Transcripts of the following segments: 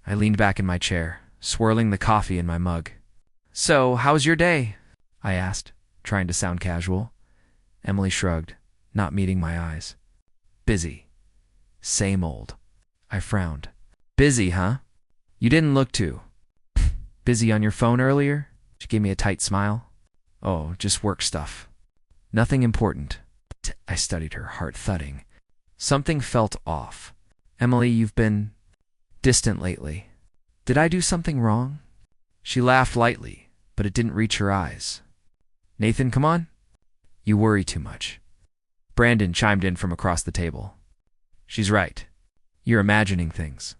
I leaned back in my chair, swirling the coffee in my mug. "So, how's your day?" I asked, trying to sound casual. Emily shrugged, not meeting my eyes. "Busy. Same old." I frowned. "Busy, huh? You didn't look too. Busy on your phone earlier?" She gave me a tight smile. "Oh, just work stuff. Nothing important." I studied her, heart thudding. Something felt off. "Emily, you've been distant lately. Did I do something wrong?" She laughed lightly, but it didn't reach her eyes. "Nathan, come on." "You worry too much." Brandon chimed in from across the table. "She's right. You're imagining things."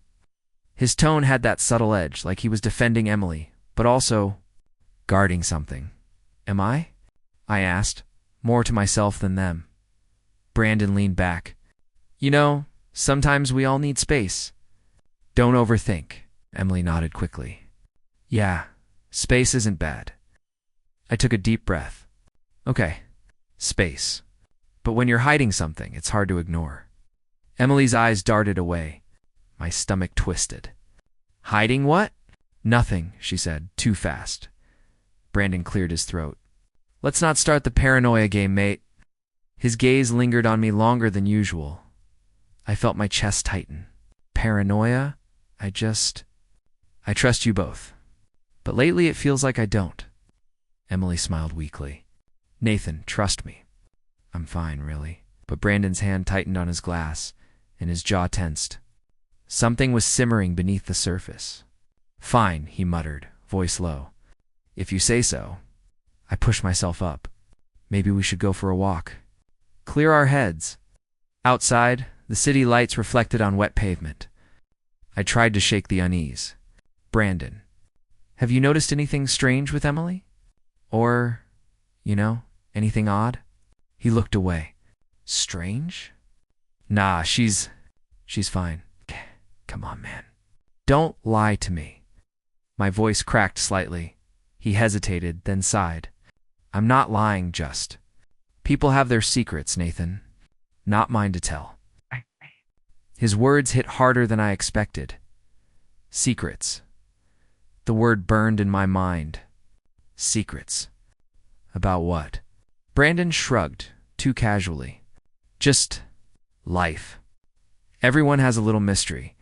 His tone had that subtle edge, like he was defending Emily, but also guarding something. "Am I?" I asked, more to myself than them. Brandon leaned back. "You know, sometimes we all need space." "Don't overthink." Emily nodded quickly. "Yeah, space isn't bad." I took a deep breath. "Okay, space. But when you're hiding something, it's hard to ignore." Emily's eyes darted away. My stomach twisted. "Hiding what?" "Nothing," she said, too fast. Brandon cleared his throat. "Let's not start the paranoia game, mate." His gaze lingered on me longer than usual. I felt my chest tighten. Paranoia? I trust you both. But lately it feels like I don't. Emily smiled weakly. "Nathan, trust me." "I'm fine, really." But Brandon's hand tightened on his glass, and his jaw tensed. Something was simmering beneath the surface. "Fine," he muttered, voice low. "If you say so." I pushed myself up. "Maybe we should go for a walk. Clear our heads." Outside, the city lights reflected on wet pavement. I tried to shake the unease. "Brandon, have you noticed anything strange with Emily? Or, anything odd?" He looked away. "Strange? Nah, she's fine." "Come on, man. Don't lie to me." My voice cracked slightly. He hesitated, then sighed. "I'm not lying, just. People have their secrets, Nathan. Not mine to tell." His words hit harder than I expected. Secrets. The word burned in my mind. Secrets. About what? Brandon shrugged, too casually. "Just life. Everyone has a little mystery."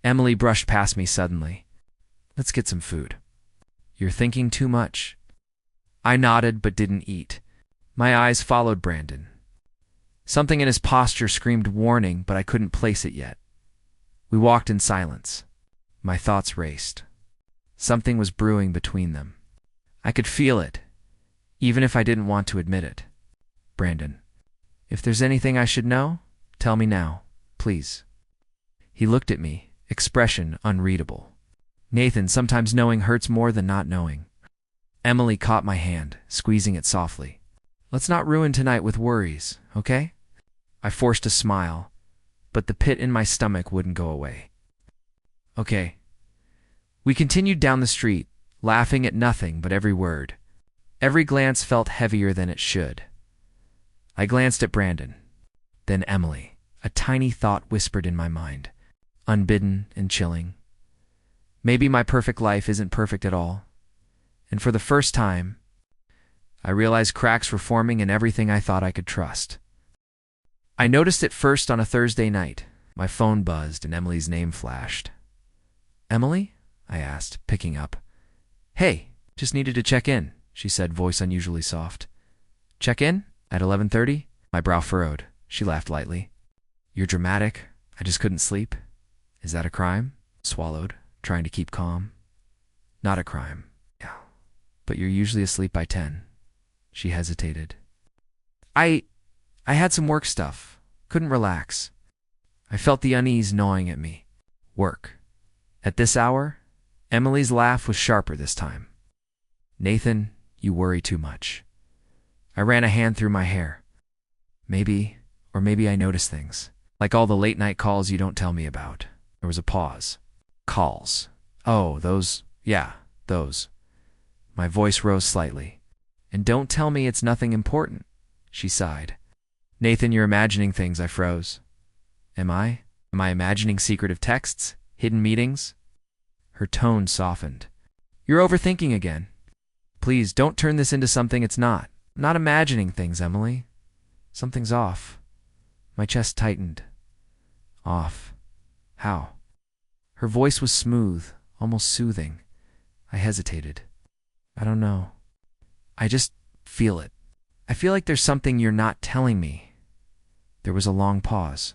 Emily brushed past me suddenly. "Let's get some food." "You're thinking too much." I nodded but didn't eat. My eyes followed Brandon. Something in his posture screamed warning, but I couldn't place it yet. We walked in silence. My thoughts raced. Something was brewing between them. I could feel it, even if I didn't want to admit it. "Brandon, if there's anything I should know, tell me now, please." He looked at me, expression unreadable. "Nathan, sometimes knowing hurts more than not knowing." Emily caught my hand, squeezing it softly. "Let's not ruin tonight with worries, okay?" I forced a smile, but the pit in my stomach wouldn't go away. "Okay." We continued down the street, laughing at nothing but every word. Every glance felt heavier than it should. I glanced at Brandon, then Emily. A tiny thought whispered in my mind, unbidden and chilling. Maybe my perfect life isn't perfect at all. And for the first time, I realized cracks were forming in everything I thought I could trust. I noticed it first on a Thursday night. My phone buzzed and Emily's name flashed. "Emily?" I asked, picking up. "Hey, just needed to check in," she said, voice unusually soft. "Check in? At 11:30? My brow furrowed. She laughed lightly. "You're dramatic. I just couldn't sleep." "Is that a crime?" Swallowed, trying to keep calm. "Not a crime. Yeah. But you're usually asleep by 10. She hesitated. I had some work stuff. Couldn't relax. I felt the unease gnawing at me. Work. At this hour? Emily's laugh was sharper this time. "Nathan, you worry too much." I ran a hand through my hair. Maybe I notice things. Like all the late-night calls you don't tell me about. There was a pause. Calls. "Oh, those. Yeah, those." My voice rose slightly. "And don't tell me it's nothing important," she sighed. "Nathan, you're imagining things," I froze. Am I? Am I imagining secretive texts? Hidden meetings? Her tone softened. You're overthinking again. Please, don't turn this into something it's not. I'm not imagining things, Emily. Something's off. My chest tightened. Off. How? Her voice was smooth, almost soothing. I hesitated. I don't know. I just feel it. I feel like there's something you're not telling me. There was a long pause.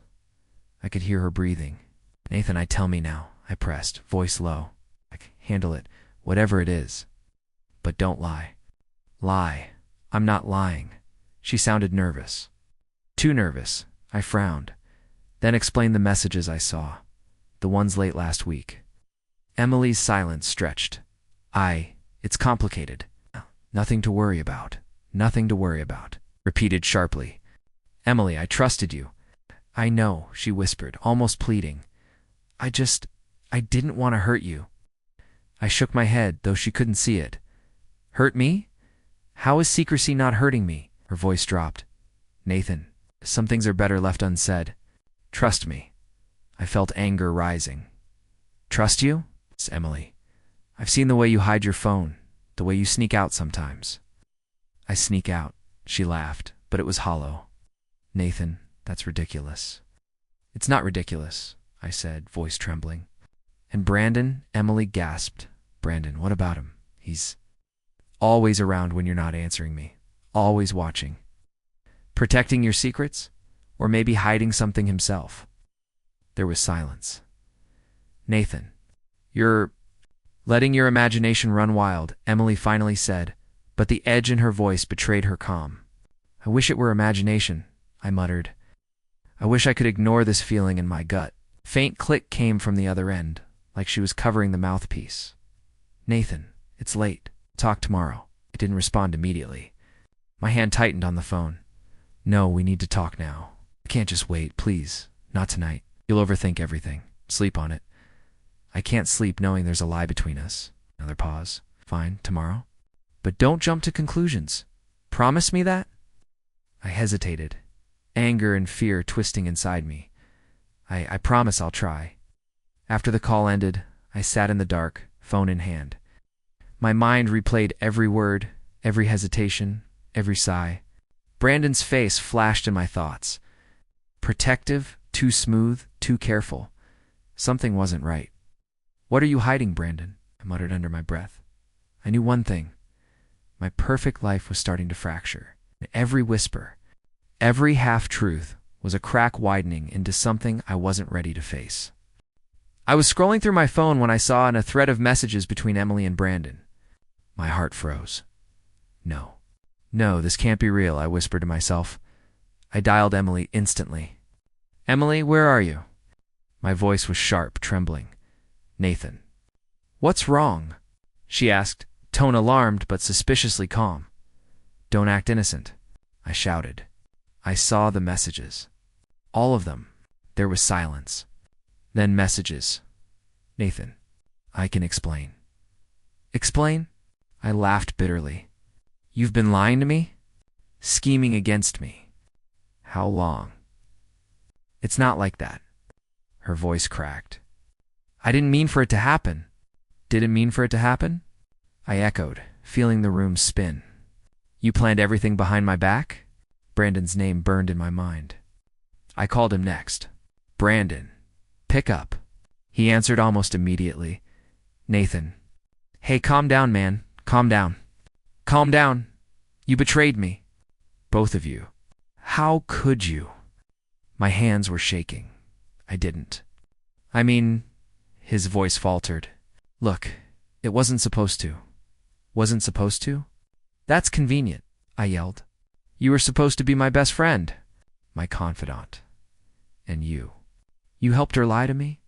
I could hear her breathing. Nathan, tell me now, I pressed, voice low. I can handle it, whatever it is. But don't lie. Lie. I'm not lying. She sounded nervous. Too nervous. I frowned. Then explained the messages I saw. The ones late last week. Emily's silence stretched. It's complicated. Nothing to worry about. Nothing to worry about. Repeated sharply. Emily, I trusted you. I know, she whispered, almost pleading. I didn't want to hurt you. I shook my head, though she couldn't see it. Hurt me? How is secrecy not hurting me? Her voice dropped. Nathan, some things are better left unsaid. Trust me. I felt anger rising. Trust you? It's Emily. I've seen the way you hide your phone, the way you sneak out sometimes. I sneak out, she laughed, but it was hollow. Nathan, that's ridiculous. It's not ridiculous, I said, voice trembling. And Brandon? Emily gasped. Brandon, what about him? He's always around when you're not answering me. Always watching. Protecting your secrets? Or maybe hiding something himself? There was silence. Nathan, you're letting your imagination run wild, Emily finally said, but the edge in her voice betrayed her calm. I wish it were imagination, I muttered. I wish I could ignore this feeling in my gut. Faint click came from the other end, like she was covering the mouthpiece. Nathan, it's late. Talk tomorrow. I didn't respond immediately. My hand tightened on the phone. No, we need to talk now. I can't just wait, please. Not tonight. You'll overthink everything. Sleep on it. I can't sleep knowing there's a lie between us. Another pause. Fine, tomorrow. But don't jump to conclusions. Promise me that? I hesitated, anger and fear twisting inside me. I promise I'll try. After the call ended, I sat in the dark, phone in hand. My mind replayed every word, every hesitation, every sigh. Brandon's face flashed in my thoughts. Protective, too smooth, too careful. Something wasn't right. What are you hiding, Brandon? I muttered under my breath. I knew one thing. My perfect life was starting to fracture. Every whisper, every half-truth was a crack widening into something I wasn't ready to face. I was scrolling through my phone when I saw a thread of messages between Emily and Brandon. My heart froze. No, this can't be real, I whispered to myself. I dialed Emily instantly. Emily, where are you? My voice was sharp, trembling. Nathan. What's wrong? She asked, tone alarmed but suspiciously calm. Don't act innocent, I shouted. I saw the messages. All of them. There was silence. Then messages. Nathan, I can explain. Explain? I laughed bitterly. You've been lying to me? Scheming against me. How long? It's not like that. Her voice cracked. I didn't mean for it to happen. Didn't mean for it to happen? I echoed, feeling the room spin. You planned everything behind my back? Brandon's name burned in my mind. I called him next. Brandon, pick up. He answered almost immediately. Nathan. Hey, calm down, man. Calm down. Calm down. You betrayed me. Both of you. How could you? My hands were shaking. I didn't. I mean, his voice faltered. Look, it wasn't supposed to. Wasn't supposed to? That's convenient, I yelled. You were supposed to be my best friend, my confidant. And you. You helped her lie to me?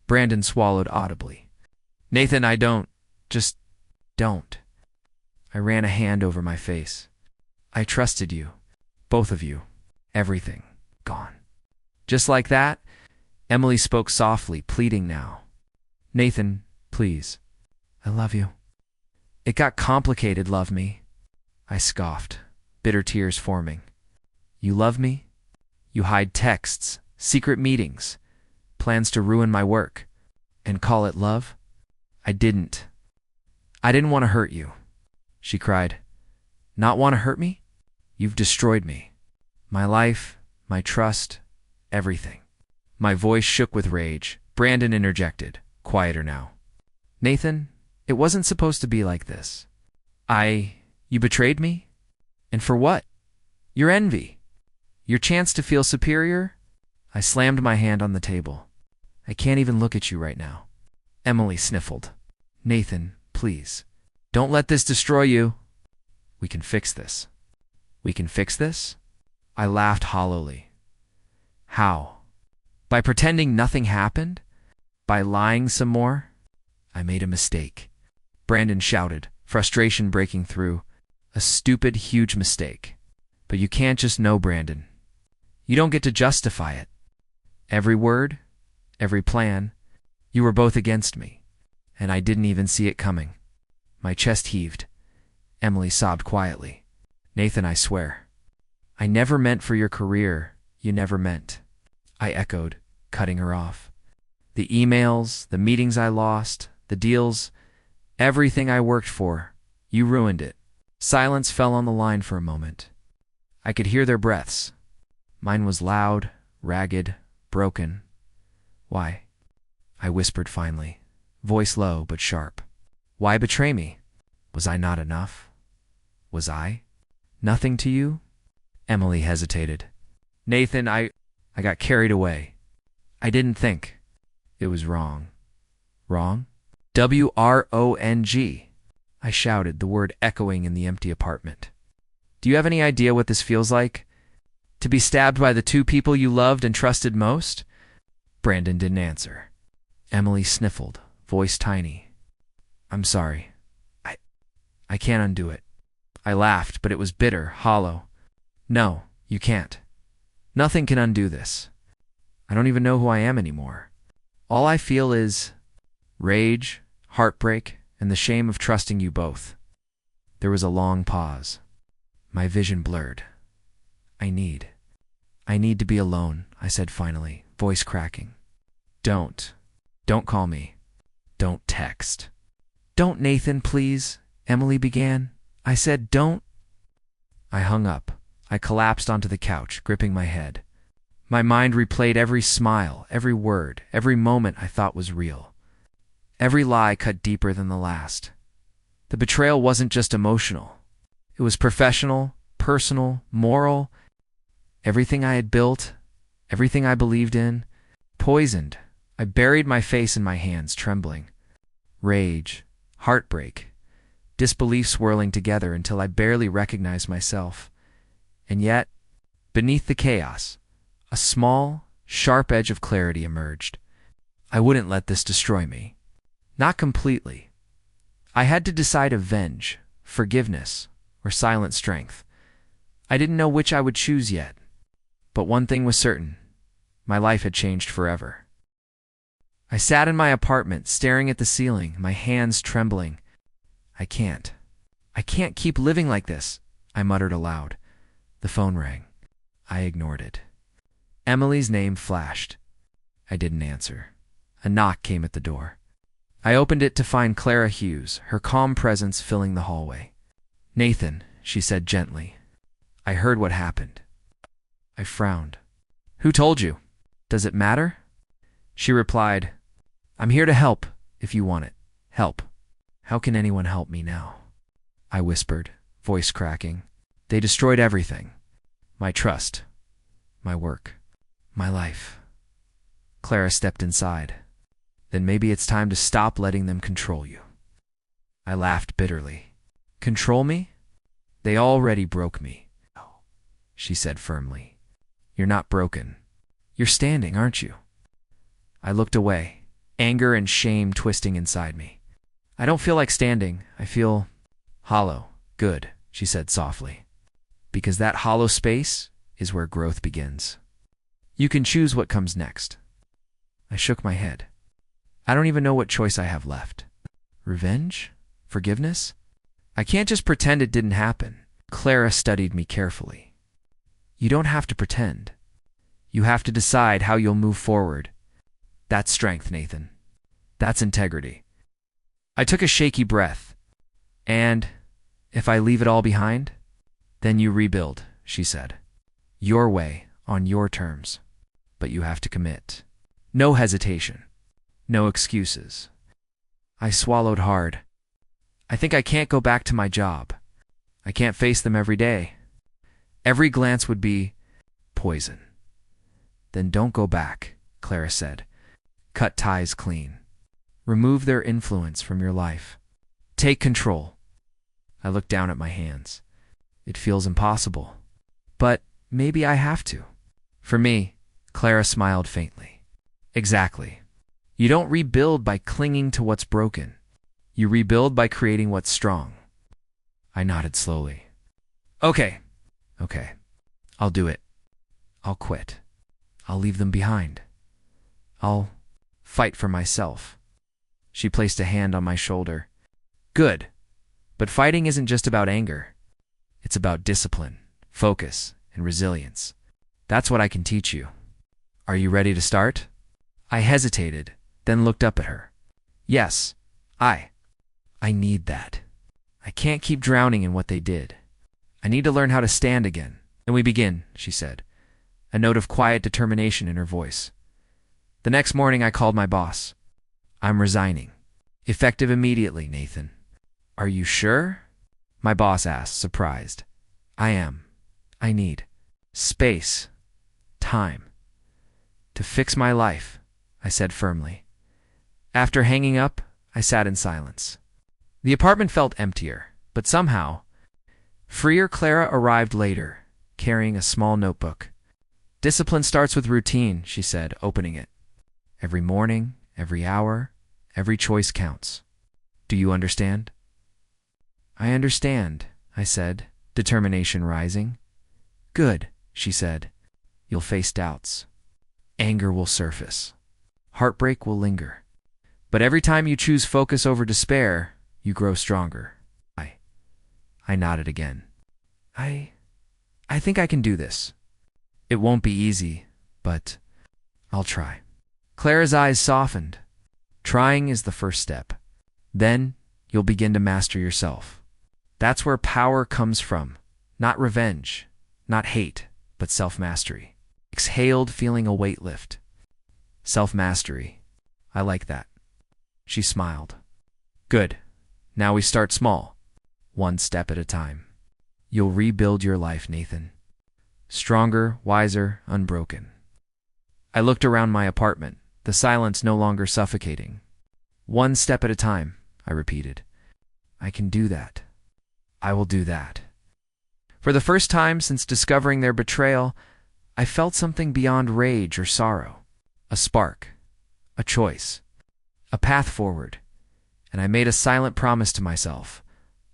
Brandon swallowed audibly. Nathan, I don't. Just don't. I ran a hand over my face. I trusted you. Both of you. Everything. Gone. Just like that? Emily spoke softly, pleading now. Nathan, please. I love you. It got complicated, love me. I scoffed, bitter tears forming. You love me? You hide texts, secret meetings, plans to ruin my work, and call it love? I didn't. I didn't want to hurt you, she cried. Not want to hurt me? You've destroyed me. My life, my trust, everything. My voice shook with rage. Brandon interjected, quieter now. Nathan, it wasn't supposed to be like this. You betrayed me? And for what? Your envy. Your chance to feel superior? I slammed my hand on the table. I can't even look at you right now. Emily sniffled. Nathan, please. Don't let this destroy you. We can fix this. We can fix this? I laughed hollowly. How? By pretending nothing happened? By lying some more? I made a mistake. Brandon shouted, frustration breaking through. A stupid, huge mistake. But you can't just know, Brandon. You don't get to justify it. Every word, every plan, you were both against me, and I didn't even see it coming. My chest heaved. Emily sobbed quietly. Nathan, I swear. I never meant for your career. You never meant. I echoed, cutting her off. The emails, the meetings I lost, the deals, everything I worked for, you ruined it. Silence fell on the line for a moment. I could hear their breaths. Mine was loud, ragged, broken. Why? I whispered finally, voice low but sharp. Why betray me? Was I not enough? Was I? Nothing to you? Emily hesitated. Nathan, I got carried away. I didn't think. It was wrong. Wrong? WRONG. I shouted, the word echoing in the empty apartment. Do you have any idea what this feels like? To be stabbed by the two people you loved and trusted most? Brandon didn't answer. Emily sniffled, voice tiny. I'm sorry. I can't undo it. I laughed, but it was bitter, hollow. No, you can't. Nothing can undo this. I don't even know who I am anymore. All I feel is rage, heartbreak, and the shame of trusting you both. There was a long pause. My vision blurred. I need to be alone, I said finally, voice cracking. Don't call me. Don't text. Don't, Nathan, please, Emily began. I said, don't. I hung up. I collapsed onto the couch, gripping my head. My mind replayed every smile, every word, every moment I thought was real. Every lie cut deeper than the last. The betrayal wasn't just emotional. It was professional, personal, moral. Everything I had built, everything I believed in, poisoned. I buried my face in my hands, trembling. Rage, heartbreak, disbelief swirling together until I barely recognized myself. And yet, beneath the chaos, a small, sharp edge of clarity emerged. I wouldn't let this destroy me. Not completely. I had to decide avenge, forgiveness, or silent strength. I didn't know which I would choose yet. But one thing was certain. My life had changed forever. I sat in my apartment, staring at the ceiling, my hands trembling. I can't keep living like this, I muttered aloud. The phone rang. I ignored it. Emily's name flashed. I didn't answer. A knock came at the door. I opened it to find Clara Hughes, her calm presence filling the hallway. Nathan, she said gently. I heard what happened. I frowned. Who told you? Does it matter? She replied, I'm here to help, if you want it. Help. How can anyone help me now? I whispered, voice cracking. They destroyed everything. My trust. My work. My life. Clara stepped inside. Then maybe it's time to stop letting them control you. I laughed bitterly. Control me? They already broke me. She said firmly. You're not broken. You're standing, aren't you? I looked away, anger and shame twisting inside me. I don't feel like standing. I feel hollow. Good, she said softly. Because that hollow space is where growth begins. You can choose what comes next. I shook my head. I don't even know what choice I have left. Revenge? Forgiveness? I can't just pretend it didn't happen. Clara studied me carefully. You don't have to pretend. You have to decide how you'll move forward. That's strength, Nathan. That's integrity. I took a shaky breath. And if I leave it all behind? Then you rebuild, she said. Your way, on your terms. But you have to commit. No hesitation. No excuses. I swallowed hard. I think I can't go back to my job. I can't face them every day. Every glance would be poison. Then don't go back, Clara said. Cut ties clean. Remove their influence from your life. Take control. I looked down at my hands. It feels impossible. But maybe I have to. For me, Clara smiled faintly. Exactly. You don't rebuild by clinging to what's broken. You rebuild by creating what's strong. I nodded slowly. Okay. I'll do it. I'll quit. I'll leave them behind. I'll fight for myself. She placed a hand on my shoulder. Good. But fighting isn't just about anger. It's about discipline, focus, and resilience. That's what I can teach you. Are you ready to start? I hesitated, then looked up at her. Yes, I need that. I can't keep drowning in what they did. I need to learn how to stand again. Then we begin, she said, a note of quiet determination in her voice. The next morning I called my boss. I'm resigning. Effective immediately, Nathan. Are you sure? My boss asked, surprised. I am. I need space, time, to fix my life, I said firmly. After hanging up, I sat in silence. The apartment felt emptier, but somehow, freer. Clara arrived later, carrying a small notebook. Discipline starts with routine, she said, opening it. Every morning, every hour, every choice counts. Do you understand? I understand, I said, determination rising. Good, she said. You'll face doubts. Anger will surface. Heartbreak will linger. But every time you choose focus over despair, you grow stronger. I nodded again. I think I can do this. It won't be easy, but I'll try. Clara's eyes softened. Trying is the first step. Then you'll begin to master yourself. That's where power comes from. Not revenge, not hate, but self-mastery. Exhaled, feeling a weight lift. Self-mastery. I like that. She smiled. Good. Now we start small. One step at a time. You'll rebuild your life, Nathan. Stronger, wiser, unbroken. I looked around my apartment, the silence no longer suffocating. One step at a time, I repeated. I can do that. I will do that. For the first time since discovering their betrayal, I felt something beyond rage or sorrow. A spark. A choice. A path forward. And I made a silent promise to myself.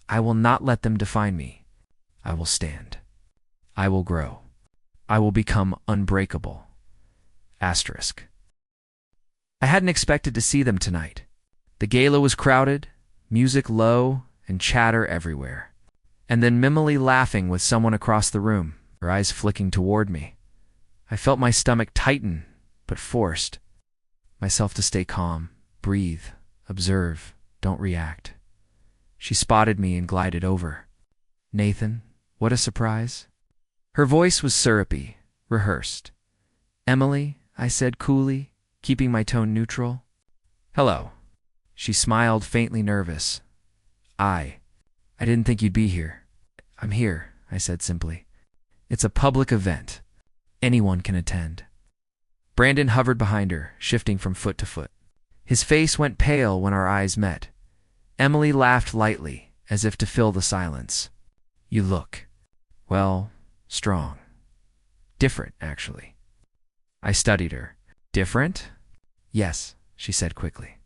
I will not let them define me. I will stand. I will grow. I will become unbreakable. Asterisk. I hadn't expected to see them tonight. The gala was crowded, music low, and chatter everywhere. And then Mimily laughing with someone across the room, her eyes flicking toward me. I felt my stomach tighten, but forced myself to stay calm, breathe, observe, don't react. She spotted me and glided over. Nathan, what a surprise. Her voice was syrupy, rehearsed. Emily, I said coolly, keeping my tone neutral. Hello. She smiled, faintly nervous. I didn't think you'd be here. I'm here, I said simply. It's a public event. Anyone can attend. Brandon hovered behind her, shifting from foot to foot. His face went pale when our eyes met. Emily laughed lightly, as if to fill the silence. You look, well, strong. Different, actually. I studied her. Different? Yes, she said quickly.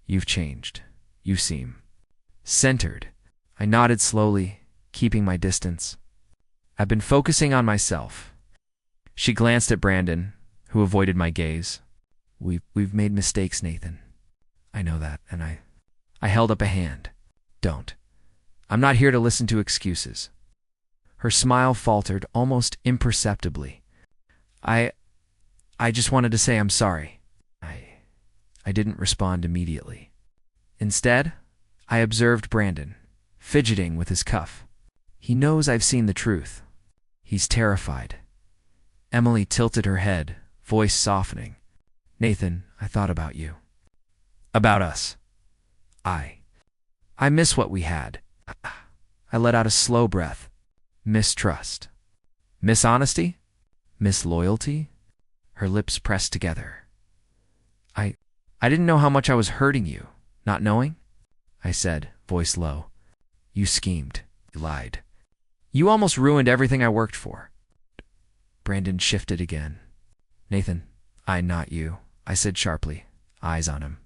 You've changed. You seem centered. I nodded slowly, keeping my distance. I've been focusing on myself. She glanced at Brandon, who avoided my gaze. We've made mistakes, Nathan. I know that, and I held up a hand. Don't. I'm not here to listen to excuses. Her smile faltered almost imperceptibly. I just wanted to say I'm sorry. I didn't respond immediately. Instead, I observed Brandon, fidgeting with his cuff. He knows I've seen the truth. He's terrified. Emily tilted her head, voice softening. Nathan, I thought about you. About us. I miss what we had. I let out a slow breath. Mistrust. Mishonesty? Misloyalty? Her lips pressed together. I didn't know how much I was hurting you, not knowing? I said, voice low. You schemed. You lied. You almost ruined everything I worked for. Brandon shifted again. Nathan, not you, I said sharply, eyes on him.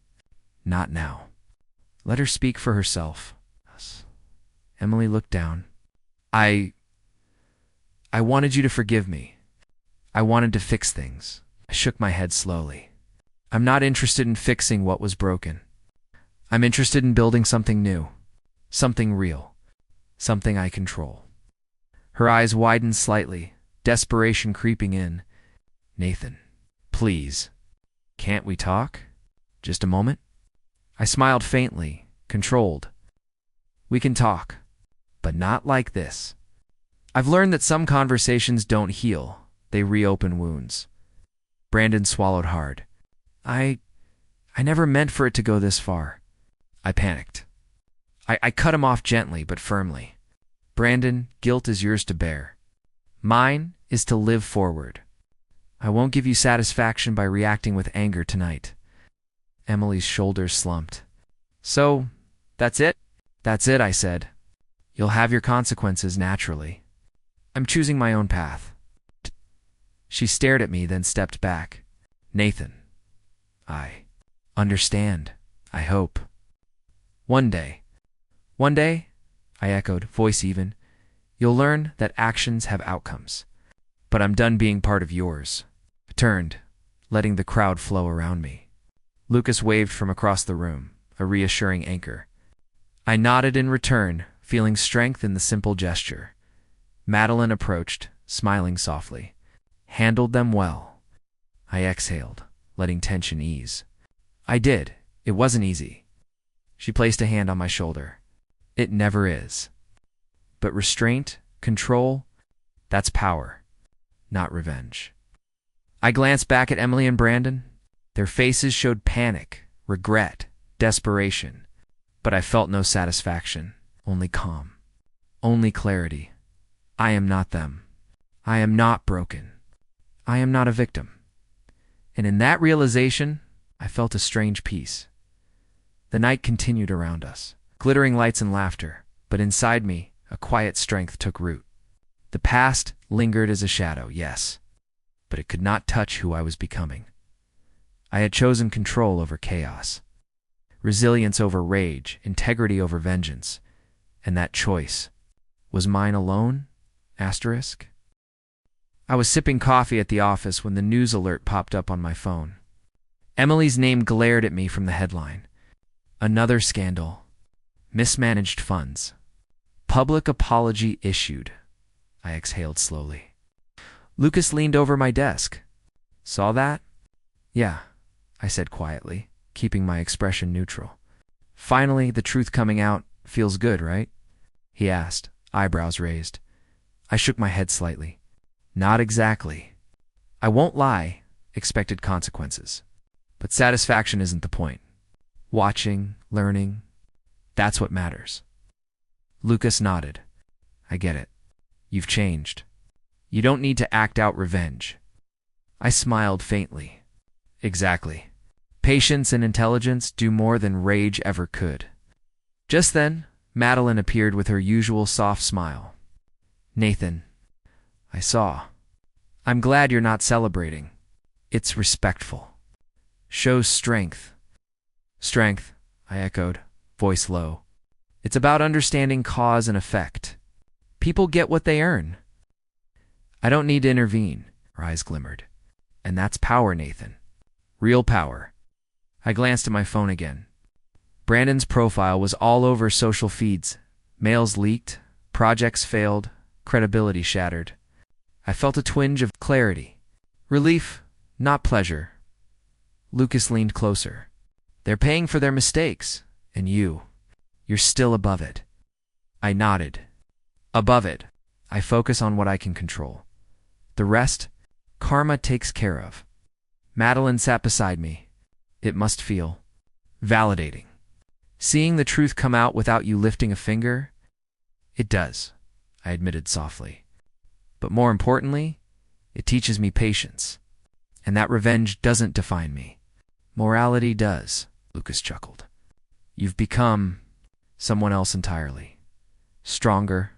Not now. Let her speak for herself. Emily looked down. I wanted you to forgive me. I wanted to fix things. I shook my head slowly. I'm not interested in fixing what was broken. I'm interested in building something new, something real, something I control. Her eyes widened slightly, desperation creeping in. Nathan, please, can't we talk? Just a moment? I smiled faintly, controlled. We can talk, but not like this. I've learned that some conversations don't heal, they reopen wounds. Brandon swallowed hard. I never meant for it to go this far. I panicked. I cut him off gently but firmly. Brandon, guilt is yours to bear. Mine is to live forward. I won't give you satisfaction by reacting with anger tonight. Emily's shoulders slumped. So, that's it? That's it, I said. You'll have your consequences naturally. I'm choosing my own path. She stared at me, then stepped back. Nathan, I understand, I hope. One day, I echoed, voice even, you'll learn that actions have outcomes. But I'm done being part of yours. I turned, letting the crowd flow around me. Lucas waved from across the room, a reassuring anchor. I nodded in return, feeling strength in the simple gesture. Madeline approached, smiling softly. Handled them well. I exhaled, letting tension ease. I did. It wasn't easy. She placed a hand on my shoulder. It never is. But restraint, control, that's power, not revenge. I glanced back at Emily and Brandon. Their faces showed panic, regret, desperation. But I felt no satisfaction, only calm, only clarity. I am not them. I am not broken. I am not a victim. And in that realization, I felt a strange peace. The night continued around us, glittering lights and laughter, but inside me, a quiet strength took root. The past lingered as a shadow, yes, but it could not touch who I was becoming. I had chosen control over chaos, resilience over rage, integrity over vengeance, and that choice was mine alone? Asterisk. I was sipping coffee at the office when the news alert popped up on my phone. Emily's name glared at me from the headline. Another scandal. Mismanaged funds. Public apology issued. I exhaled slowly. Lucas leaned over my desk. Saw that? Yeah, I said quietly, keeping my expression neutral. Finally, the truth coming out feels good, right? He asked, eyebrows raised. I shook my head slightly. Not exactly. I won't lie, expected consequences. But satisfaction isn't the point. Watching, learning, that's what matters. Lucas nodded. I get it. You've changed. You don't need to act out revenge. I smiled faintly. Exactly. Patience and intelligence do more than rage ever could. Just then, Madeline appeared with her usual soft smile. Nathan, I saw. I'm glad you're not celebrating. It's respectful. Shows strength. Strength, I echoed, voice low. It's about understanding cause and effect. People get what they earn. I don't need to intervene, her eyes glimmered. And that's power, Nathan. Real power. I glanced at my phone again. Brandon's profile was all over social feeds. Mails leaked, projects failed, credibility shattered. I felt a twinge of clarity. Relief, not pleasure. Lucas leaned closer. They're paying for their mistakes, and you You're still above it. I nodded. Above it, I focus on what I can control. The rest, karma takes care of. Madeline sat beside me. It must feel validating. Seeing the truth come out without you lifting a finger? It does, I admitted softly. But more importantly, it teaches me patience. And that revenge doesn't define me. Morality does, Lucas chuckled. You've become someone else entirely. Stronger,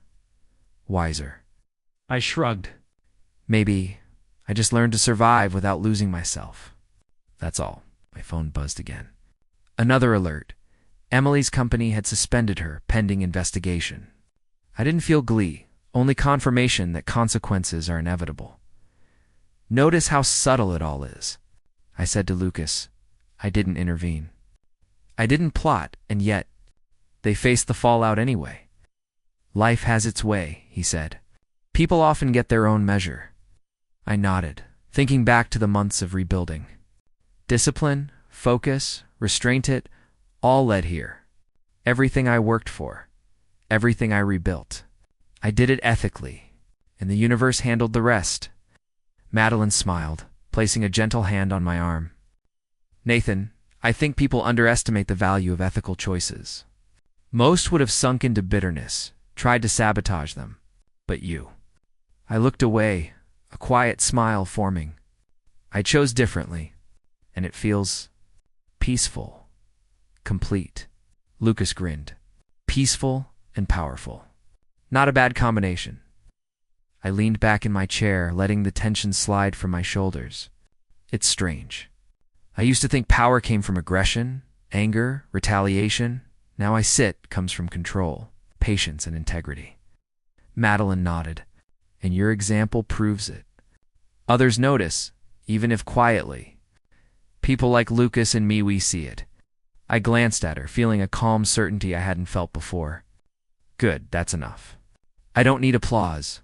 wiser. I shrugged. Maybe I just learned to survive without losing myself. That's all. My phone buzzed again. Another alert. Emily's company had suspended her pending investigation. I didn't feel glee, only confirmation that consequences are inevitable. Notice how subtle it all is, I said to Lucas. I didn't intervene. I didn't plot, and yet they faced the fallout anyway. Life has its way, he said. People often get their own measure. I nodded, thinking back to the months of rebuilding. Discipline, focus, restraint, it all led here. Everything I worked for, everything I rebuilt. I did it ethically, and the universe handled the rest. Madeline smiled, placing a gentle hand on my arm. Nathan, I think people underestimate the value of ethical choices. Most would have sunk into bitterness, tried to sabotage them. But you. I looked away, a quiet smile forming. I chose differently, and it feels peaceful, complete. Lucas grinned. Peaceful and powerful. Not a bad combination. I leaned back in my chair, letting the tension slide from my shoulders. It's strange. I used to think power came from aggression, anger, retaliation. Now I sit comes from control, patience, and integrity. Madeline nodded. And your example proves it. Others notice, even if quietly. People like Lucas and me, we see it. I glanced at her, feeling a calm certainty I hadn't felt before. Good, that's enough. I don't need applause.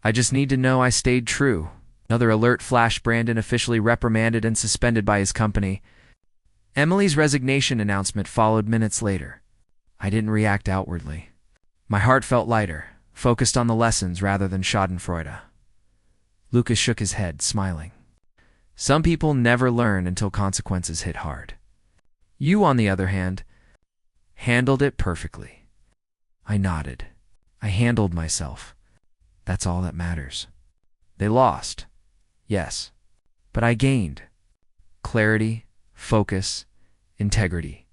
I just need to know I stayed true. Another alert flashed. Brandon officially reprimanded and suspended by his company. Emily's resignation announcement followed minutes later. I didn't react outwardly. My heart felt lighter, focused on the lessons rather than schadenfreude. Lucas shook his head, smiling. Some people never learn until consequences hit hard. You, on the other hand, handled it perfectly. I nodded. I handled myself. That's all that matters. They lost. Yes. But I gained. Clarity, focus, integrity.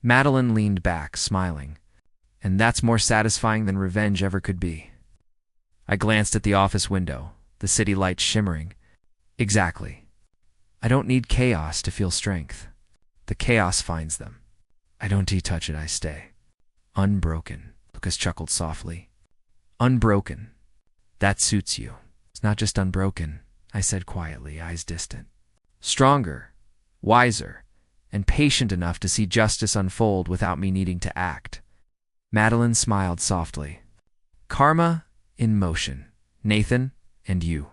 Madeline leaned back, smiling. And that's more satisfying than revenge ever could be. I glanced at the office window, the city lights shimmering. Exactly. I don't need chaos to feel strength. The chaos finds them. I don't detouch it, I stay. Unbroken, Lucas chuckled softly. Unbroken. That suits you. It's not just unbroken, I said quietly, eyes distant. Stronger, wiser, and patient enough to see justice unfold without me needing to act. Madeline smiled softly. Karma in motion. Nathan and you.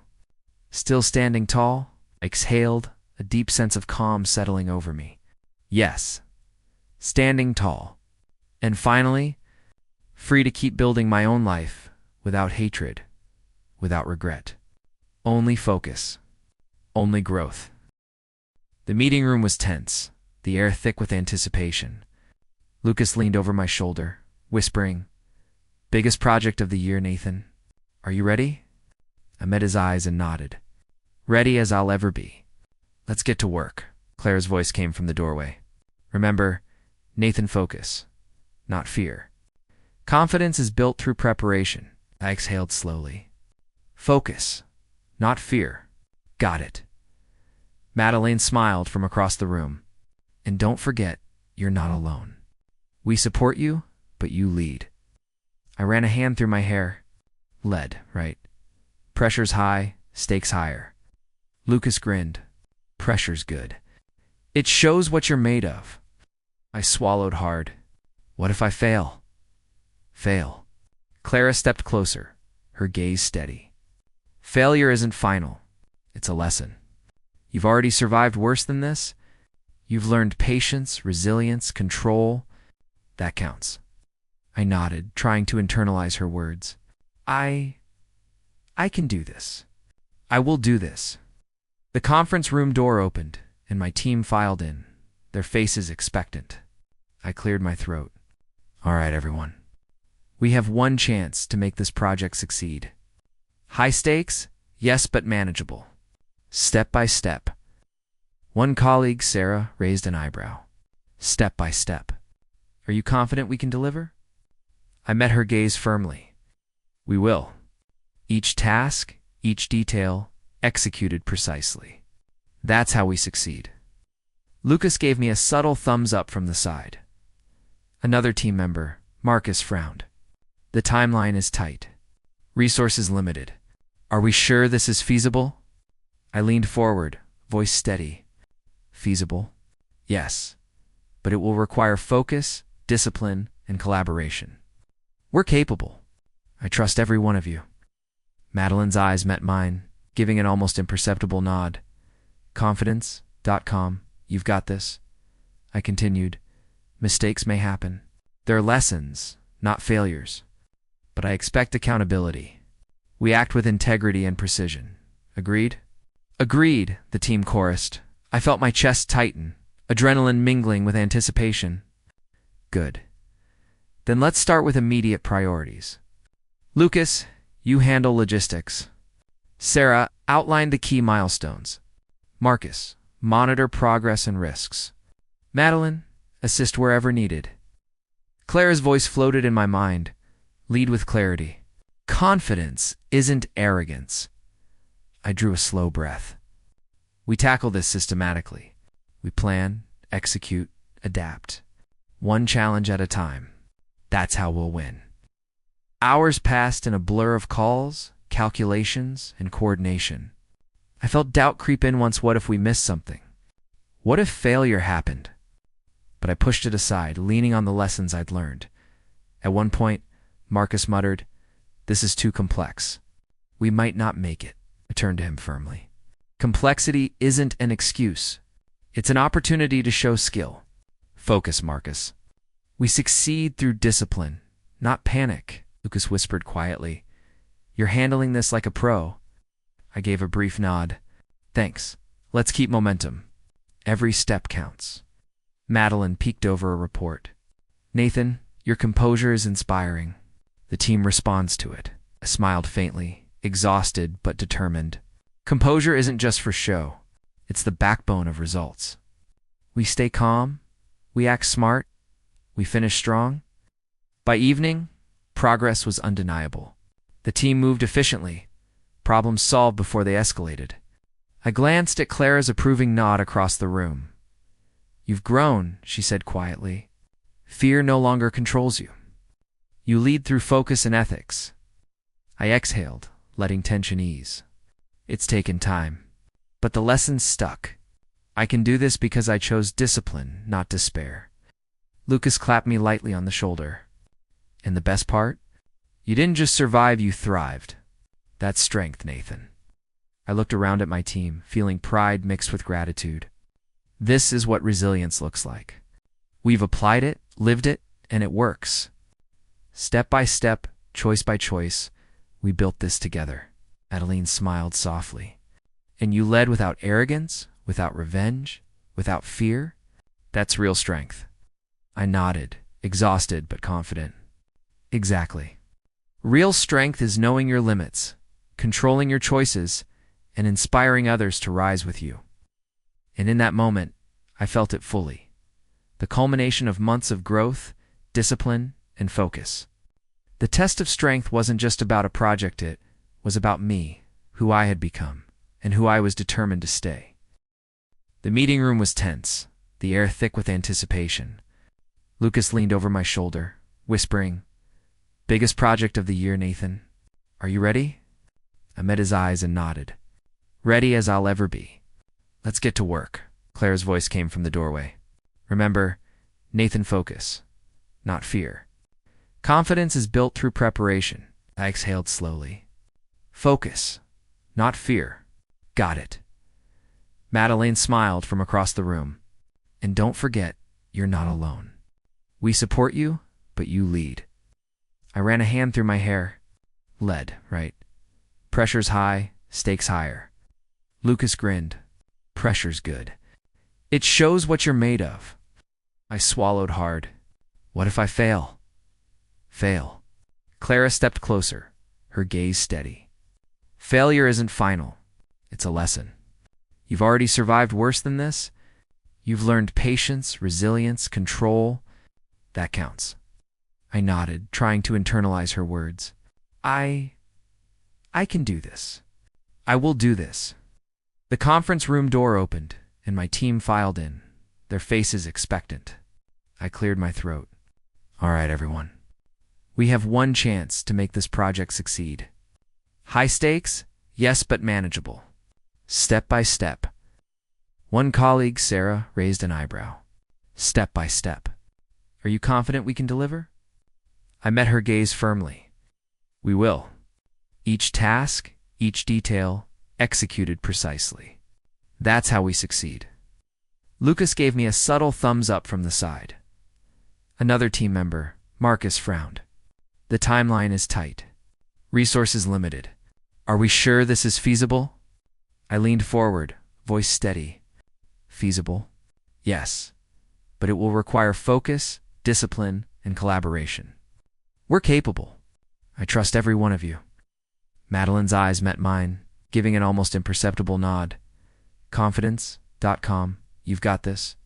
Still standing tall, exhaled, a deep sense of calm settling over me. Yes, standing tall. And finally, free to keep building my own life without hatred, without regret. Only focus. Only growth. The meeting room was tense, the air thick with anticipation. Lucas leaned over my shoulder, whispering, Biggest project of the year, Nathan. Are you ready? I met his eyes and nodded. Ready as I'll ever be. Let's get to work. Claire's voice came from the doorway. Remember, Nathan, focus, not fear. Confidence is built through preparation. I exhaled slowly. Focus, not fear. Got it. Madeleine smiled from across the room. And don't forget, you're not alone. We support you, but you lead. I ran a hand through my hair. Lead, right? Pressure's high, stakes higher. Lucas grinned. Pressure's good. It shows what you're made of. I swallowed hard. What if I fail? Fail. Clara stepped closer, her gaze steady. Failure isn't final. It's a lesson. You've already survived worse than this. You've learned patience, resilience, control. That counts. I nodded, trying to internalize her words. I can do this. I will do this. The conference room door opened, and my team filed in, their faces expectant. I cleared my throat. All right, everyone. We have one chance to make this project succeed. High stakes? Yes, but manageable. Step by step. One colleague, Sarah, raised an eyebrow. Step by step. Are you confident we can deliver? I met her gaze firmly. We will. Each task, each detail, executed precisely. That's how we succeed. Lucas gave me a subtle thumbs up from the side. Another team member, Marcus, frowned. The timeline is tight. Resources limited. Are we sure this is feasible? I leaned forward, voice steady. Feasible? Yes. But it will require focus, discipline, and collaboration. We're capable. I trust every one of you. Madeline's eyes met mine, giving an almost imperceptible nod. Confidence.com. You've got this. I continued. Mistakes may happen. They're lessons, not failures. But I expect accountability. We act with integrity and precision. Agreed? Agreed, the team chorused. I felt my chest tighten, adrenaline mingling with anticipation. Good. Then let's start with immediate priorities. Lucas, you handle logistics. Sarah, outline the key milestones. Marcus, monitor progress and risks. Madeline, assist wherever needed. Claire's voice floated in my mind. Lead with clarity. Confidence isn't arrogance. I drew a slow breath. We tackle this systematically. We plan, execute, adapt. One challenge at a time. That's how we'll win. Hours passed in a blur of calls, calculations, and coordination. I felt doubt creep in once. What if we missed something? What if failure happened? But I pushed it aside, leaning on the lessons I'd learned. At one point, Marcus muttered, "This is too complex. We might not make it." I turned to him firmly. Complexity isn't an excuse. It's an opportunity to show skill. Focus, Marcus. We succeed through discipline, not panic, Lucas whispered quietly. You're handling this like a pro. I gave a brief nod. Thanks. Let's keep momentum. Every step counts. Madeline peeked over a report. Nathan, your composure is inspiring. The team responds to it. I smiled faintly, exhausted but determined. Composure isn't just for show. It's the backbone of results. We stay calm. We act smart. We finish strong. By evening, progress was undeniable. The team moved efficiently. Problems solved before they escalated. I glanced at Clara's approving nod across the room. You've grown, she said quietly. Fear no longer controls you. You lead through focus and ethics. I exhaled, letting tension ease. It's taken time, but the lessons stuck. I can do this because I chose discipline, not despair. Lucas clapped me lightly on the shoulder. And the best part? You didn't just survive, you thrived. That's strength, Nathan. I looked around at my team, feeling pride mixed with gratitude. This is what resilience looks like. We've applied it, lived it, and it works. Step by step, choice by choice, we built this together. Adeline smiled softly. And you led without arrogance, without revenge, without fear? That's real strength. I nodded, exhausted but confident. Exactly. Real strength is knowing your limits, controlling your choices, and inspiring others to rise with you. And in that moment, I felt it fully. The culmination of months of growth, discipline, and focus. The test of strength wasn't just about a project, it was about me, who I had become, and who I was determined to stay. The meeting room was tense, the air thick with anticipation. Lucas leaned over my shoulder, whispering, Biggest project of the year, Nathan. Are you ready? I met his eyes and nodded. Ready as I'll ever be. Let's get to work. Claire's voice came from the doorway. Remember, Nathan, focus, not fear. Confidence is built through preparation. I exhaled slowly. Focus, not fear. Got it. Madeline smiled from across the room. And don't forget, you're not alone. We support you, but you lead. I ran a hand through my hair. Lead, right? Pressure's high, stakes higher. Lucas grinned. Pressure's good. It shows what you're made of. I swallowed hard. What if I fail? Fail. Clara stepped closer, her gaze steady. Failure isn't final. It's a lesson. You've already survived worse than this. You've learned patience, resilience, control. That counts. I nodded, trying to internalize her words. I can do this. I will do this. The conference room door opened, and my team filed in, their faces expectant. I cleared my throat. All right, everyone. We have one chance to make this project succeed. High stakes? Yes, but manageable. Step by step. One colleague, Sarah, raised an eyebrow. Step by step. Are you confident we can deliver? I met her gaze firmly. We will. Each task, each detail, executed precisely. That's how we succeed. Lucas gave me a subtle thumbs up from the side. Another team member, Marcus, frowned. The timeline is tight. Resources limited. Are we sure this is feasible? I leaned forward, voice steady. Feasible? Yes. But it will require focus, discipline, and collaboration. We're capable. I trust every one of you. Madeline's eyes met mine, giving an almost imperceptible nod. Confidence.com. You've got this.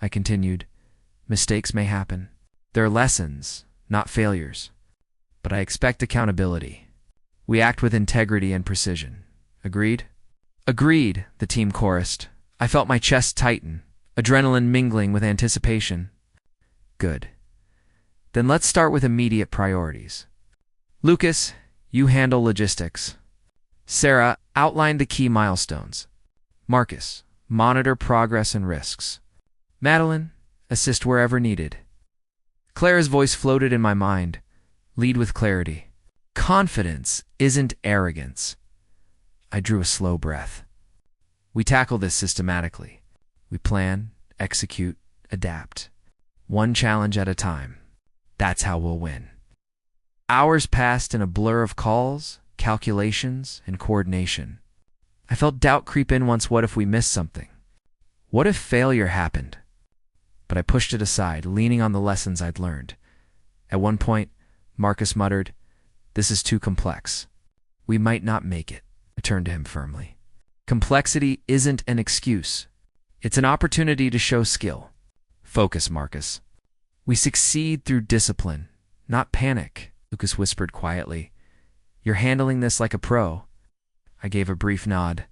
I continued. Mistakes may happen. They're lessons, not failures. But I expect accountability. We act with integrity and precision. Agreed? Agreed, the team chorused. I felt my chest tighten, adrenaline mingling with anticipation. Good. Then let's start with immediate priorities. Lucas, you handle logistics. Sarah, outline the key milestones. Marcus, monitor progress and risks. Madeline, assist wherever needed. Clara's voice floated in my mind. Lead with clarity. Confidence isn't arrogance. I drew a slow breath. We tackle this systematically. We plan, execute, adapt. One challenge at a time. That's how we'll win. Hours passed in a blur of calls, calculations, and coordination. I felt doubt creep in once. What if we missed something? What if failure happened? But I pushed it aside, leaning on the lessons I'd learned. At one point, Marcus muttered, "This is too complex. We might not make it." I turned to him firmly. Complexity isn't an excuse. It's an opportunity to show skill. Focus, Marcus. We succeed through discipline, not panic, Lucas whispered quietly. You're handling this like a pro. I gave a brief nod.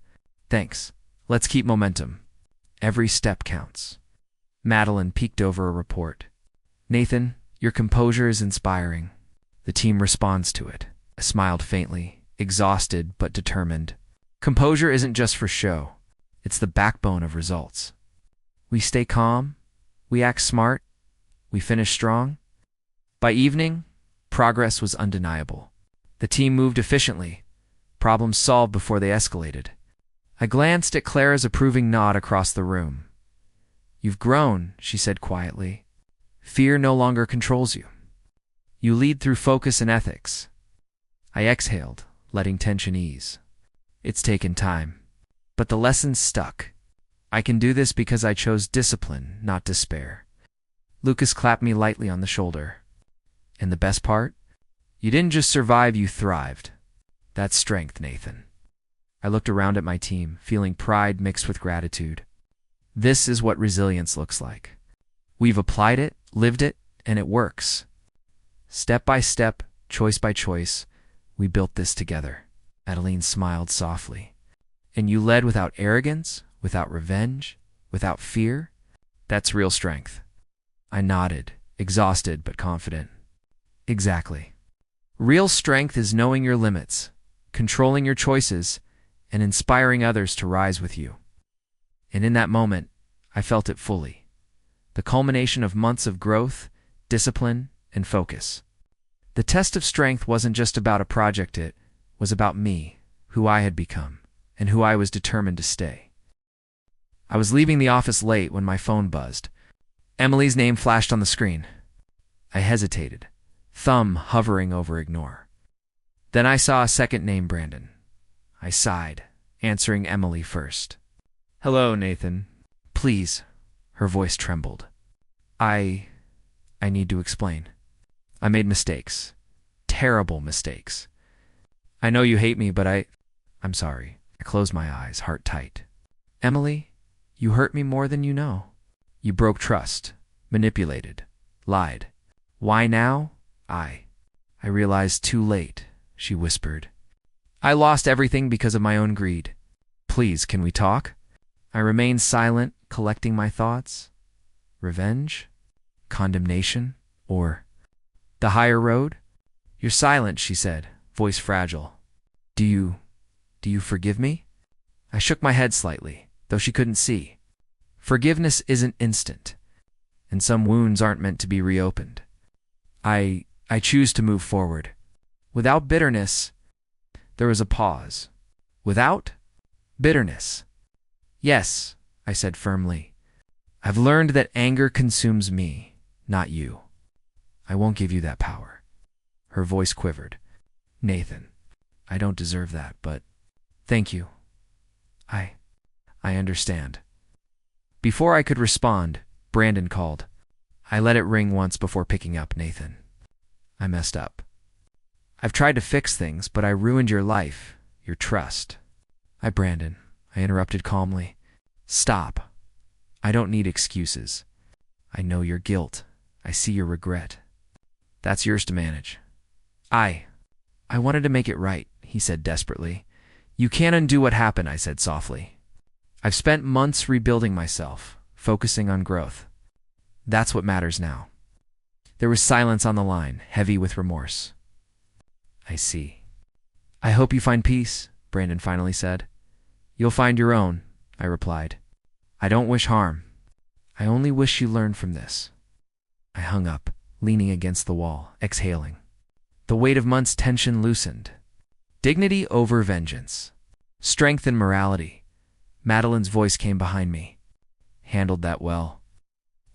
Thanks. Let's keep momentum. Every step counts. Madeline peeked over a report. Nathan, your composure is inspiring. The team responds to it. I smiled faintly, exhausted but determined. Composure isn't just for show. It's the backbone of results. We stay calm. We act smart. We finish strong. By evening, progress was undeniable. The team moved efficiently. Problems solved before they escalated. I glanced at Clara's approving nod across the room. You've grown, she said quietly. Fear no longer controls you. You lead through focus and ethics. I exhaled, letting tension ease. It's taken time, but the lessons stuck. I can do this because I chose discipline, not despair. Lucas clapped me lightly on the shoulder. And the best part? You didn't just survive, you thrived. That's strength, Nathan. I looked around at my team, feeling pride mixed with gratitude. This is what resilience looks like. We've applied it, lived it, and it works. Step by step, choice by choice, we built this together. Adeline smiled softly. And you led without arrogance, without revenge, without fear? That's real strength. I nodded, exhausted but confident. Exactly. Real strength is knowing your limits, controlling your choices, and inspiring others to rise with you. And in that moment, I felt it fully. The culmination of months of growth, discipline, and focus. The test of strength wasn't just about a project, it was about me, who I had become, and who I was determined to stay. I was leaving the office late when my phone buzzed. Emily's name flashed on the screen. I hesitated, thumb hovering over ignore. Then I saw a second name, Brandon. I sighed, answering Emily first. Hello, Nathan. Please. Her voice trembled. I need to explain. I made mistakes. Terrible mistakes. I know you hate me, but I'm sorry. I closed my eyes, heart tight. Emily, you hurt me more than you know. You broke trust, manipulated, lied. Why now? I realized too late, she whispered. I lost everything because of my own greed. Please, can we talk? I remained silent, collecting my thoughts. Revenge? Condemnation? Or the higher road? You're silent, she said, voice fragile. Do you forgive me? I shook my head slightly, though she couldn't see. Forgiveness isn't instant, and some wounds aren't meant to be reopened. I choose to move forward. Without bitterness. There was a pause. Without bitterness. Yes, I said firmly. I've learned that anger consumes me, not you. I won't give you that power. Her voice quivered. Nathan, I don't deserve that, but thank you. I understand. Before I could respond, Brandon called. I let it ring once before picking up. Nathan, I messed up. I've tried to fix things, but I ruined your life, your trust. Brandon, I interrupted calmly. Stop. I don't need excuses. I know your guilt. I see your regret. That's yours to manage. I wanted to make it right, he said desperately. You can't undo what happened, I said softly. I've spent months rebuilding myself, focusing on growth. That's what matters now. There was silence on the line, heavy with remorse. I see. I hope you find peace, Brandon finally said. You'll find your own, I replied. I don't wish harm. I only wish you learn from this. I hung up, leaning against the wall, exhaling. The weight of months' tension loosened. Dignity over vengeance. Strength and morality. Madeline's voice came behind me. Handled that well.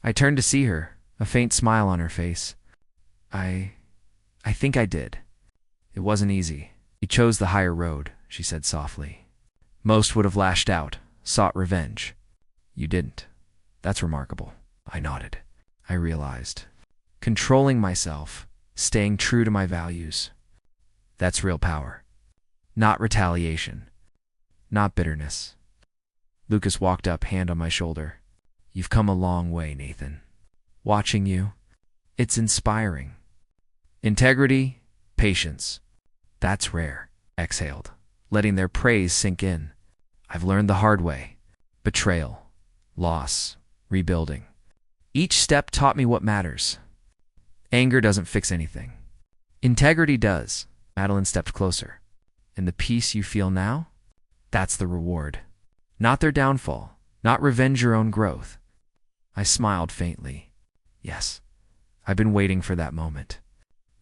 I turned to see her, a faint smile on her face. I think I did. It wasn't easy. You chose the higher road, she said softly. Most would have lashed out, sought revenge. You didn't. That's remarkable. I nodded. I realized. Controlling myself, staying true to my values. That's real power. Not retaliation. Not bitterness. Lucas walked up, hand on my shoulder. You've come a long way, Nathan. Watching you, it's inspiring. Integrity, patience. That's rare. Exhaled, letting their praise sink in. I've learned the hard way. Betrayal, loss, rebuilding. Each step taught me what matters. Anger doesn't fix anything. Integrity does. Madeline stepped closer. And the peace you feel now? That's the reward. Not their downfall. Not revenge your own growth. I smiled faintly. Yes, I've been waiting for that moment.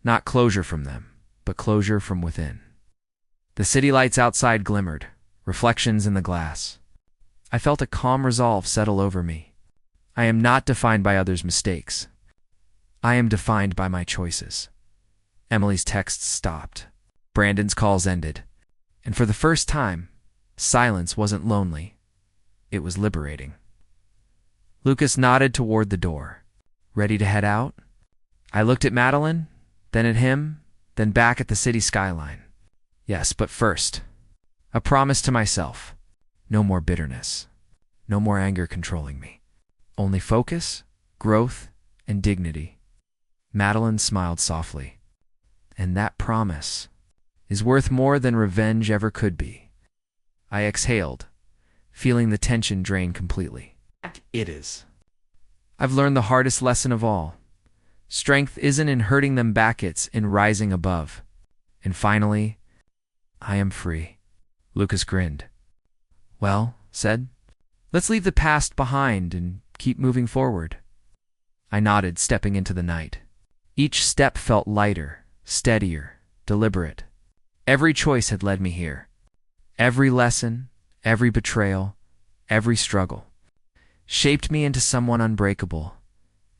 Not closure from them, but closure from within. The city lights outside glimmered, reflections in the glass. I felt a calm resolve settle over me. I am not defined by others' mistakes. I am defined by my choices. Emily's texts stopped. Brandon's calls ended. And for the first time, silence wasn't lonely. It was liberating. Lucas nodded toward the door. Ready to head out? I looked at Madeline, then at him, then back at the city skyline. Yes, but first, a promise to myself. No more bitterness. No more anger controlling me. Only focus, growth, and dignity. Madeline smiled softly. And that promise is worth more than revenge ever could be. I exhaled, feeling the tension drain completely. It is. I've learned the hardest lesson of all. Strength isn't in hurting them back, it's in rising above. And finally, I am free. Lucas grinned. Well, said, let's leave the past behind and keep moving forward. I nodded, stepping into the night. Each step felt lighter, steadier, deliberate. Every choice had led me here. Every lesson, every betrayal, every struggle shaped me into someone unbreakable.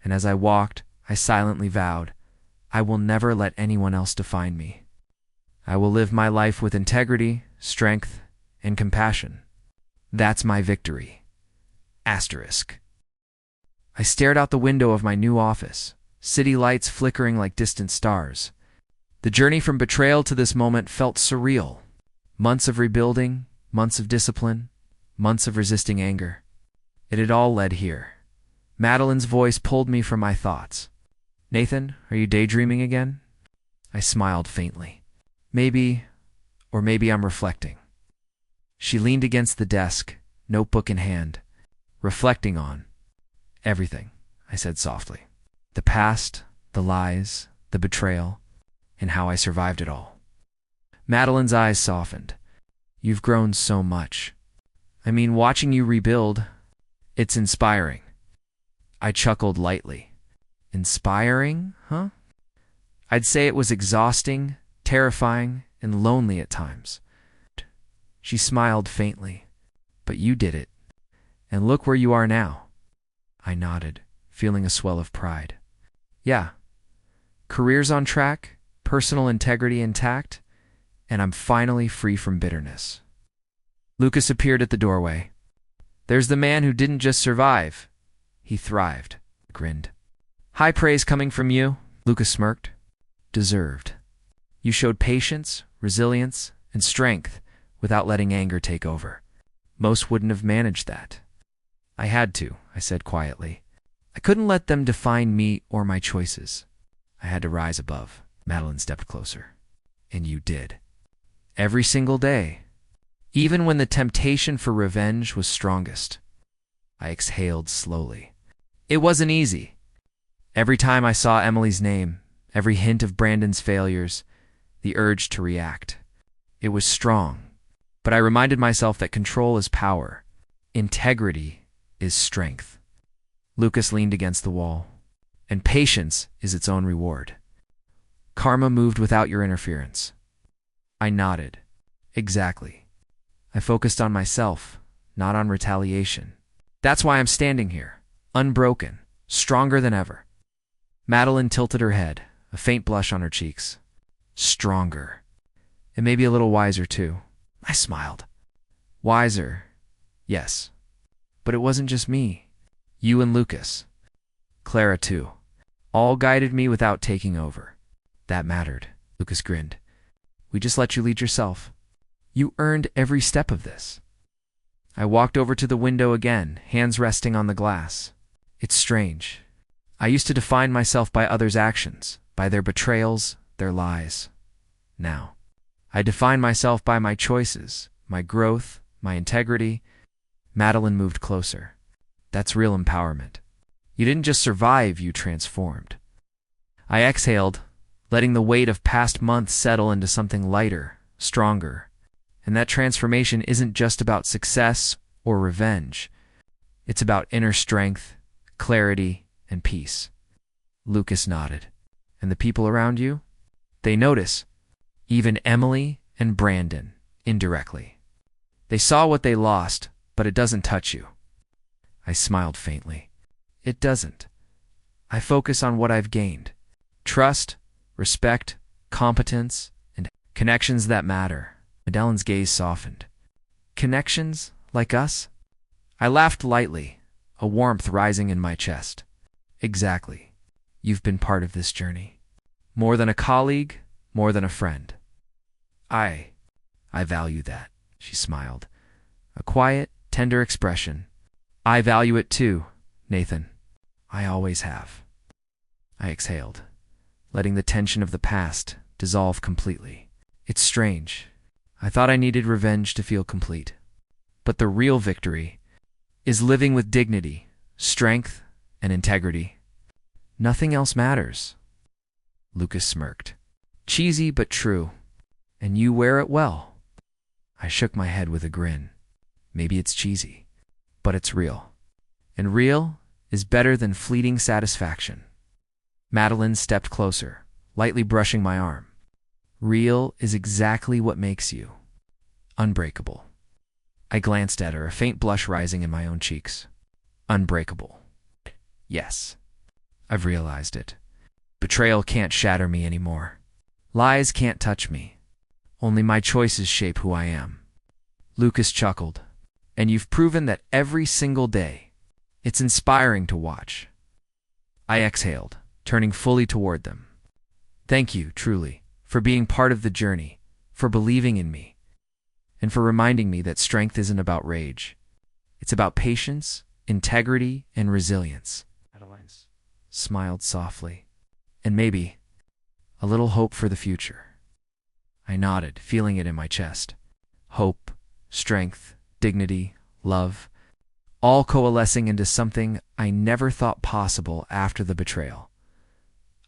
And as I walked, I silently vowed, I will never let anyone else define me. I will live my life with integrity, strength, and compassion. That's my victory. Asterisk. I stared out the window of my new office, city lights flickering like distant stars. The journey from betrayal to this moment felt surreal. Months of rebuilding, months of discipline, months of resisting anger. It had all led here. Madeline's voice pulled me from my thoughts. Nathan, are you daydreaming again? I smiled faintly. Maybe, or maybe I'm reflecting. She leaned against the desk, notebook in hand. Reflecting on everything, I said softly. The past, the lies, the betrayal, and how I survived it all. Madeline's eyes softened. You've grown so much. I mean, watching you rebuild, it's inspiring. I chuckled lightly. Inspiring, huh? I'd say it was exhausting, terrifying, and lonely at times. She smiled faintly. But you did it. And look where you are now. I nodded, feeling a swell of pride. Yeah. Career's on track, personal integrity intact, and I'm finally free from bitterness. Lucas appeared at the doorway. There's the man who didn't just survive. He thrived. I grinned. High praise coming from you, Lucas smirked. Deserved. You showed patience, resilience, and strength without letting anger take over. Most wouldn't have managed that. I had to, I said quietly. I couldn't let them define me or my choices. I had to rise above. Madeline stepped closer. And you did. Every single day. Even when the temptation for revenge was strongest. I exhaled slowly. It wasn't easy. Every time I saw Emily's name, every hint of Brandon's failures, the urge to react. It was strong. But I reminded myself that control is power. Integrity is strength. Lucas leaned against the wall. And patience is its own reward. Karma moved without your interference. I nodded. Exactly. I focused on myself, not on retaliation. That's why I'm standing here, unbroken, stronger than ever. Madeline tilted her head, a faint blush on her cheeks. Stronger. And maybe a little wiser, too. I smiled. Wiser, yes. But it wasn't just me. You and Lucas. Clara, too. All guided me without taking over. That mattered. Lucas grinned. We just let you lead yourself. You earned every step of this. I walked over to the window again, hands resting on the glass. It's strange. I used to define myself by others' actions, by their betrayals, their lies. Now, I define myself by my choices, my growth, my integrity. Madeline moved closer. That's real empowerment. You didn't just survive, you transformed. I exhaled, letting the weight of past months settle into something lighter, stronger. And that transformation isn't just about success or revenge. It's about inner strength, clarity, and peace. Lucas nodded. And the people around you? They notice. Even Emily and Brandon, indirectly. They saw what they lost, but it doesn't touch you. I smiled faintly. It doesn't. I focus on what I've gained. Trust, respect, competence, and connections that matter. Madeline's gaze softened. Connections like us? I laughed lightly, a warmth rising in my chest. Exactly. You've been part of this journey. More than a colleague, more than a friend. I value that, she smiled. A quiet, tender expression. I value it too, Nathan. I always have. I exhaled, letting the tension of the past dissolve completely. It's strange. I thought I needed revenge to feel complete. But the real victory is living with dignity, strength, and integrity. Nothing else matters. Lucas smirked. Cheesy but true. And you wear it well. I shook my head with a grin. Maybe it's cheesy, but it's real. And real is better than fleeting satisfaction. Madeline stepped closer, lightly brushing my arm. Real is exactly what makes you unbreakable. I glanced at her, a faint blush rising in my own cheeks. Unbreakable. Yes. I've realized it. Betrayal can't shatter me anymore. Lies can't touch me. Only my choices shape who I am. Lucas chuckled. And you've proven that every single day. It's inspiring to watch. I exhaled, turning fully toward them. Thank you, truly, for being part of the journey, for believing in me, and for reminding me that strength isn't about rage. It's about patience, integrity, and resilience. Adeline smiled softly. And maybe a little hope for the future. I nodded, feeling it in my chest. Hope, strength, dignity, love, all coalescing into something I never thought possible after the betrayal.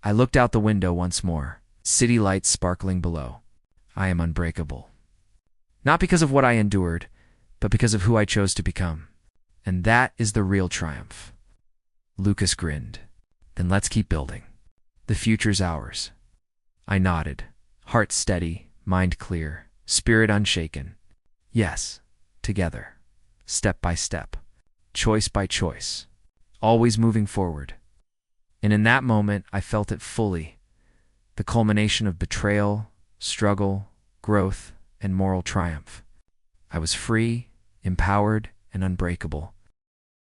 I looked out the window once more, city lights sparkling below. I am unbreakable. Not because of what I endured, but because of who I chose to become. And that is the real triumph. Lucas grinned. Then let's keep building. The future's ours. I nodded, heart steady, mind clear, spirit unshaken. Yes, together, step by step, choice by choice, always moving forward. And in that moment, I felt it fully, the culmination of betrayal, struggle, growth, and moral triumph. I was free, empowered, and unbreakable.